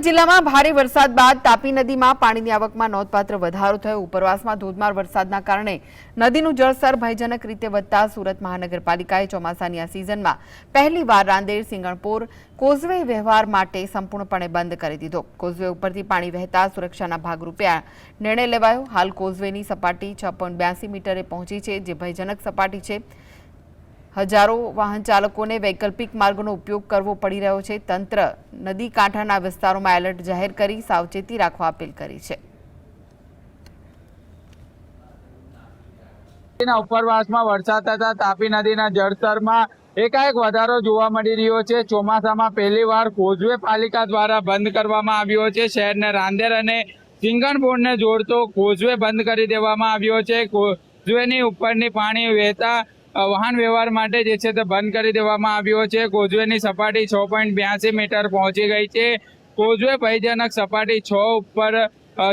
જિલ્લામાં ભારે વરસાદ બાદ તાપી નદીમાં પાણીની આવકમાં નોંધપાત્ર વધારો થયો। ઉપરવાસમાં ધોધમાર વરસાદના કારણે નદીનું જળસ્તર ભયજનક રીતે વધતા સુરત મહાનગરપાલિકાએ ચોમાસાની આ સિઝનમાં પહેલીવાર રાંદેર સિંગણપોર કોઝવે વ્યવહાર માટે સંપૂર્ણપણે બંધ કરી દીધો। કોઝવે ઉપરથી પાણી વહેતા સુરક્ષાના ભાગરૂપે આ નિર્ણય લેવાયો। હાલ કોઝવેની સપાટી 6.82 મીટરે પહોંચી છે, જે ભયજનક સપાટી છે। હજારો વાહન ચાલકોને વૈકલ્પિક માર્ગોનો ઉપયોગ કરવો પડી રહ્યો છે। તંત્ર નદી કાંઠાના વિસ્તારોમાં એલર્ટ જાહેર કરી સાવચેતી રાખવા અપીલ કરી છે। ઉપરવાસમાં વરસાદ થતા તાપી નદીના જળસ્તરમાં એકાએક વધારો જોવા મળી રહ્યો છે। ચોમાસામાં પહેલીવાર કોઝવે પાલિકા દ્વારા બંધ કરવામાં આવ્યો છે। શહેરને રાંદેર અને સિંગણપોરને જોડતો કોઝવે બંધ કરી દેવામાં આવ્યો છે। કોઝવેની ઉપરની પાણી વહેતા વાહન વ્યવહાર માટે જે છે તે બંધ કરી દેવામાં આવ્યો છે। કોઝવેની સપાટી 6.82 મીટર પહોંચી ગઈ છે। કોઝવે ભયજનક સપાટી 6 ઉપર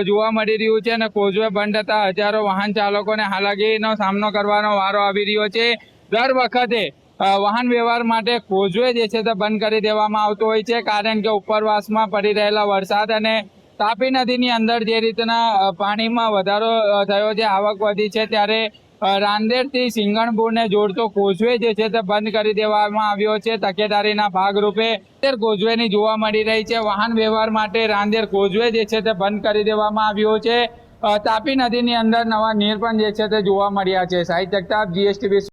જોવા મળી રહ્યું છે અને કોઝવે બંધ થતા હજારો વાહન ચાલકોને હાલાકીનો સામનો કરવાનો વારો આવી રહ્યો છે। દર વખતે વાહન વ્યવહાર માટે કોઝવે જે છે તે બંધ કરી દેવામાં આવતો હોય છે, કારણ કે ઉપરવાસમાં પડી રહેલા વરસાદ અને તાપી નદીની અંદર જે રીતના પાણીમાં વધારો થયો છે, આવક વધી છે, ત્યારે રાંદેરથી સિંગણપુરને જોડતો કોઝવે જે છે તે બંધ કરી દેવામાં આવ્યો છે। તકેદારીના ભાગરૂપે કોઝવેની જોવા મળી રહી છે। વાહન વ્યવહાર માટે રાંદેર કોઝવે જે છે તે બંધ કરી દેવામાં આવ્યો છે। તાપી નદીની અંદર નવા નીર પણ જે છે તે જોવા મળ્યા છે। સાહિત્ય જગતાપ, GSTV।